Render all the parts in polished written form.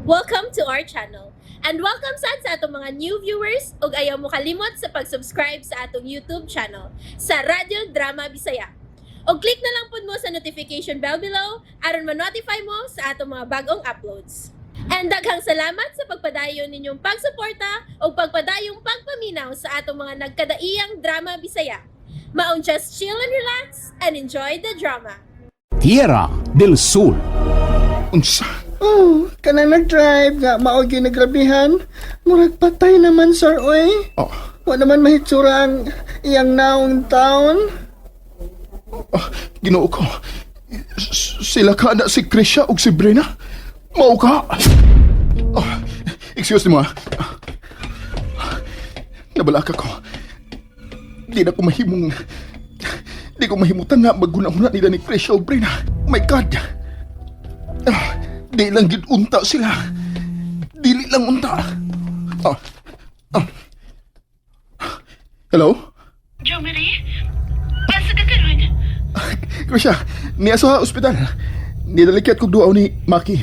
Welcome to our channel. And welcome sa atong mga new viewers ug ayaw mo kalimot sa pag-subscribe sa atong YouTube channel sa Radio Drama Bisaya. O click na lang pud mo sa notification bell below aron ma-notify mo sa atong mga bagong uploads. And daghang salamat sa pagpadayon ninyong pagsuporta o pagpadayong pagpaminaw sa atong mga nagkadaiyang Drama Bisaya. Maong just chill and relax and enjoy the drama. Tierra del Sur. Unsa? Oh, kanang nag-drive nga mao gyud nagrabihan. Murag patay naman sir oy. Oh, Wa naman mahitsura ang iyang naong taon. Ginoo ko. Sila ka na si Krisha ug si Brina. Mao ka. Oh, excuse me, Nabalaka ko. Di ko mahimutan nga maguna-una nila ni Krisha ug Brina. Oh my God. Di lang gid unta sila. Dili lang unta. Hello? Jo Marie? Basta ka karon? Krisha, niya sa ospital. Nidalikat kog duaw ni Maki.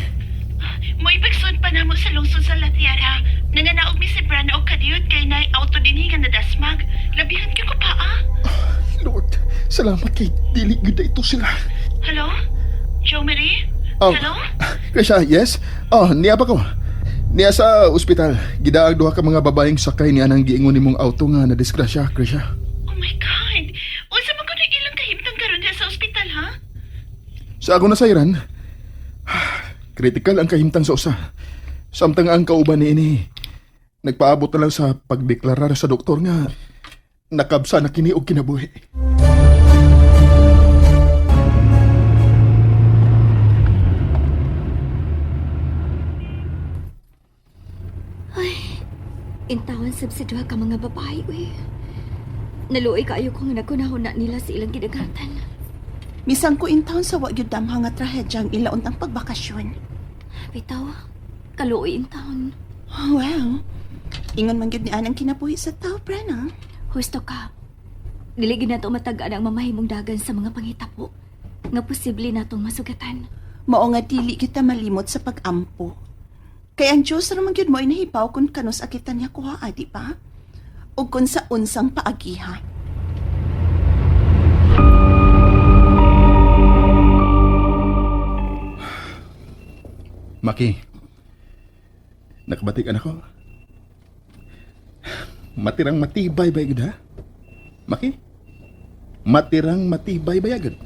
Mo ipagsud pa namo sa lungsod sa Latiara. Nanganaog mi si Brana og kadiyot kay nay auto dinhi nga nadasmag. Labihan ka ko pa Lord, salamat kay dili gyud ito sila. Hello? Jo Marie? Oh. Hello? Krisha, yes? Niya pa ko. Niya sa ospital. Gidaag duha ka mga babaeng sakay niya nang giingon nimong auto nga na disgrasya, Krisha. Oh my God. Unsa man ko na ilang kahimtang karon diha sa ospital, ha? Sa ako nasayran, critical ang kahimtang sa usa. Samtang ang kauban ni ini, nagpaabot na lang sa pagdeklarar sa doktor nga nakabsa na kini og kinabuhi. Intawan sab sa duha ka mga babae, uy. Naluoy kaayo ko nga nakunahon na nila sa ilang gidagatan. Misang ko intaon sa wagyud damha nga trahedyang ilaon ang pagbakasyon. Bitaw, kaluoy intawan. Well, ingon man gyud ni anang kinabuhi sa tao, Brenna. Husto ka. Dili gid nato matagaan ang mamahimong dagan sa mga pangitapo nga posible natong masugatan. Mao nga dili kita malimot sa pag-ampo. Kay ang Diyos naman gyud mo ay nahibaw kung kanus akitan niya kuha, di ba? O kung sa unsang paagiha. Maki, nakabatik anak ko. Matirang matibay ba yun, ha? Maki? Matirang matibay ba yun?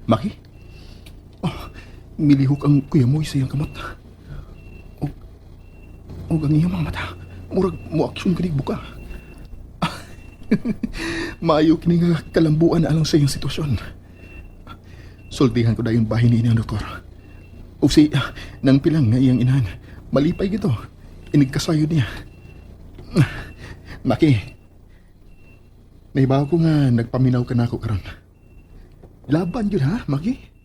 Maki? Milihok ang kuya mo sa iyang kamot. O ang iyang mga mata. Murag mo aksyon kanig buka. Maayo kini nga kalambuan na alang sa iyang sitwasyon. Sultihan ko na yung bahay ni ina, doktor. O si nang pilang nga iyang inahan. Malipay gito. Inigkasayo niya. Maki, nahibaw ko nga nagpaminaw ka na ako karon. Laban yun, ha, Maki?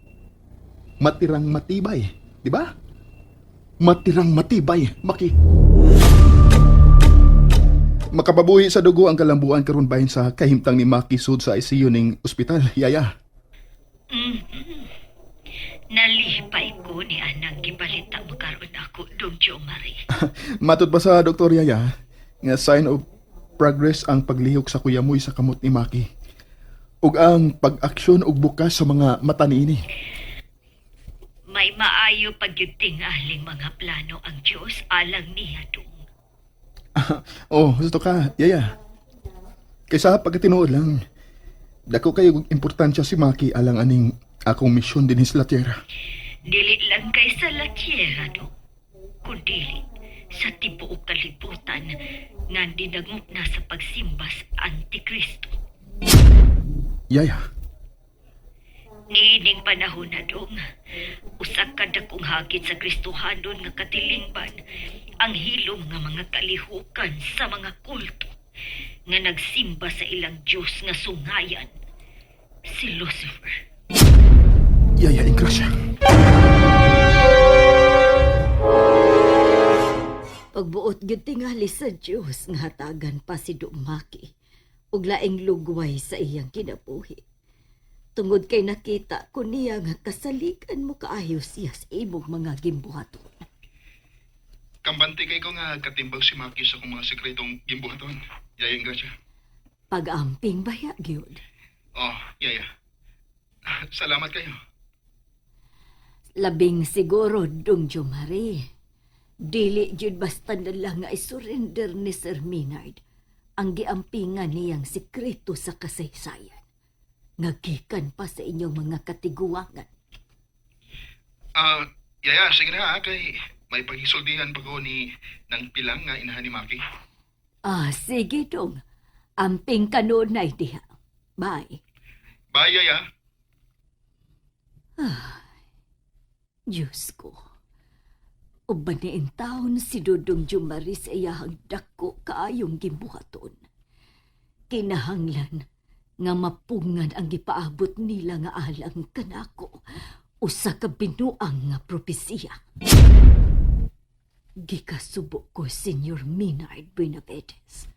Matirang matibay, di ba? Matirang matibay, Maki. Makapabuhi sa dugo ang kalambuan karon bahin sa kahimtang ni Maki sud sa ICU ning ospital, yaya. Nalipay ko ni anang gibalita mo karon ako dong Jo Marie. Matod pa sa Dr. Yaya nga sign of progress ang paglihok sa kuya mo'y sa kamot ni Maki. Ug ang pag-aksyon ug bukas sa mga mata niini. May maayo pagyutingaling mga plano ang Diyos alang niya dong. Gusto ka, yaya. Kaysa pagkatinuod lang, dako kayo importansya si Maki alang aning akong misyon din sa Tierra. Dili lang kay sa Latiera dong, kundi sa tibuok kalibutan nga dinagok na sa pagsimba sa Antikristo. Yaya, Niining panahon na dong, usak ka dakong hagit sa Kristohanon nga katilingban ang hilom nga mga kalihukan sa mga kulto nga nagsimba sa ilang Diyos nga sungayan, si Lucifer. yaya Ingrasya. Pagbuot gyud tingali sa Dios nga hatagan pa si Dumaki ug laing lugway sa iyang kinabuhi. Tungod kay nakita ko niya nga kasalikan mo kaayo siya sa imong mga gimbuhaton. Kambante kay ko nga katimbang si Maki sa kong mga sekretong gimbuhaton. Yayang Gracia. Pag-amping baya, gyud. Oh, yaya. Salamat kayo. Labing siguro, Dong Jomari. Dili jud basta na lang nga isurrender ni Sir Minard ang giampingan niyang sikreto sa kasaysayan. Nagikan pa sa inyong mga katiguangan. Yaya, sige na kay may paghisuldihan pa ko ng pilang nga inahan ni Maki. Sige dong. Amping kanunay diha. Bye. Bye, yaya. Diyos ko. Ubaniin taon si Dodong Jumari sa iyahang dako kaayong gimbuhaton. Kinahanglan nga mapungan ang gipaabot nila nga alang kanako usa ka binuang nga propesiya. Gikasubo ko, Senyor Minard Benavides.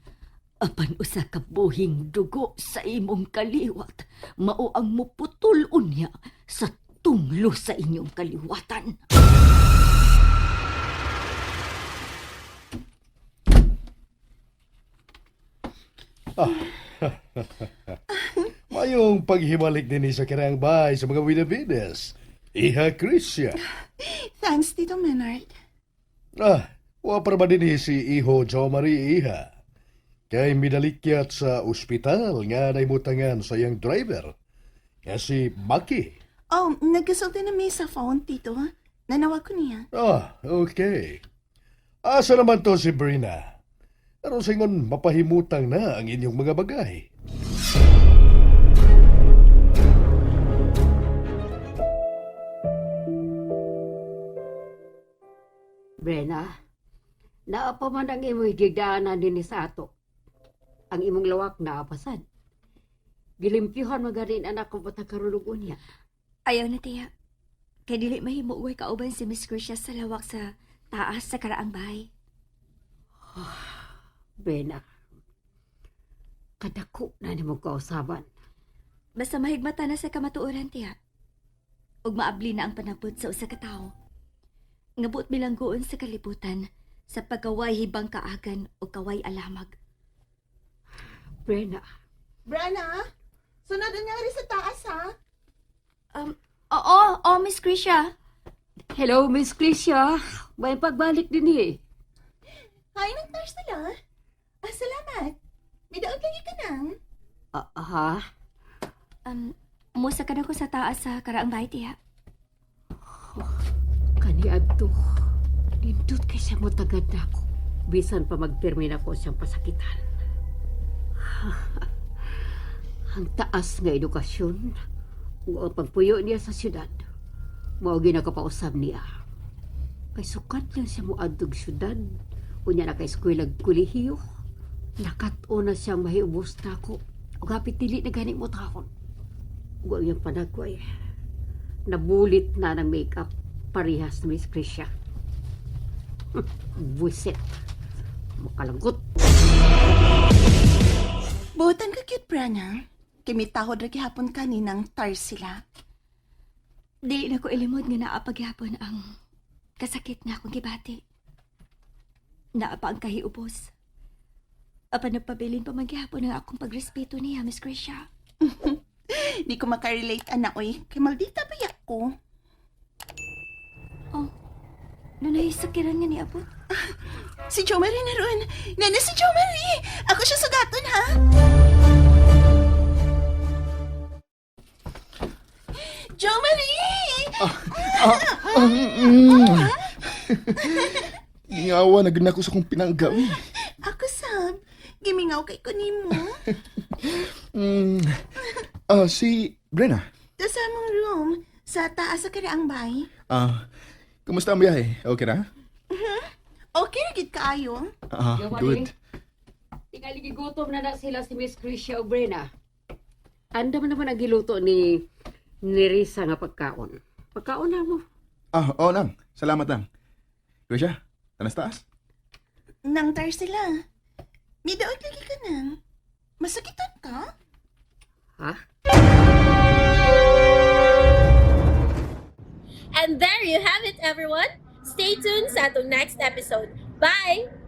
Apan usa ka buhing dugo sa imong kaliwat, mao ang muputol unya sa tunglo sa inyong kaliwatan. Mayong paghimalik din sa kirang bahay sa mga Benavides. Iha Krisya. Thanks, Tito Menard. Wa para ba din si Iho Jo Marie Iha. Kay midalikyat sa ospital nga naimutangan sa iyang driver. Nga si Maki. Oh, nagkasulti na may sa phone, Tito. Nanawag ko niya. Okay. Asa naman to si Brina? Pero singon mapahimutang na ang inyong mga bagay. Brena, naapa man ang imo'y digdaanan din sa ato. Ang imong lawak naapasan. Gilimpyuhan magarin anak kong patagkarunugon niya. Ayaw na, tiya. Kay dili mahimo uway kauban si Miss Krisha sa lawak sa taas sa karaang bahay. Brena, kadako na ni mong kausaban. Basta mahigmata na sa kamatuoran, tiya. Ug maabli na ang panabot sa usa ka tawo. Ngabot bilanggoon sa kalibutan sa pagkaway hibang kaagan o kaway alamag. Brena, Brana, sunod na nga rin sa taas, ha? Oo, Miss Krisha. hello Miss Krisha. May pagbalik din eh. Hi, nang tars nila. Salamat. May daog lagi ka nang. Musa ka na ko sa taas sa karaang bahay, tiya. Kaniadto, nindot kay siya mo tagad na ako. Bisan pa magpirmi na ko siyang pasakitan. Ang taas nga edukasyon, o ang pagpuyo niya sa syudad, mao ginakapausab niya. Kay sukat lang siya mo adtog syudad, unya na kay eskwelag kolehiyo. Nakat-o na siyang mahiubos na ako, o hapit dili na gani mo tahon. Huwag niyang panagway. Nabulit na ng makeup parehas na Miss Krisha. Buisit. Makalangkot. Buotan ka cute, Brana. Kimitahod ra gihapon kaninang tars sila. Dili na ko ilimod nga naapaghapon ang kasakit na akong gibati. Naapa ang kahiubos. Apa nagpabilin pa maghihapon ang akong pagrespeto niya, Miss Krisha. Di ko makarelate, anak, oy. Kay maldita ba ko? Oh, nanahisakiran nga ni Abot. Si Jo Marie na ron. Nana, si Jo Marie! Ako siya sugaton, ha? Jo Marie! Ingawa na gina ko sa kong pinanggaw. Ako sab. Gimingaw kay kunin mo. Si Brena. Ta sa among room. Sa taas sa karaang bay. Kumusta ang biyahe? Okay na? Okay na gid kaayo. Good. Tingali gigutom na sila si Miss Krisha o Brena. Anda man naman ang giluto ni Risa nga pagkaon. Pagkaon na mo. Oo nang. Salamat lang. Krisha, tanas taas? Nang tars sila. May daog lagi ka nang. Masakitan ka? Ha? you have it, everyone. Stay tuned sa atong next episode. Bye!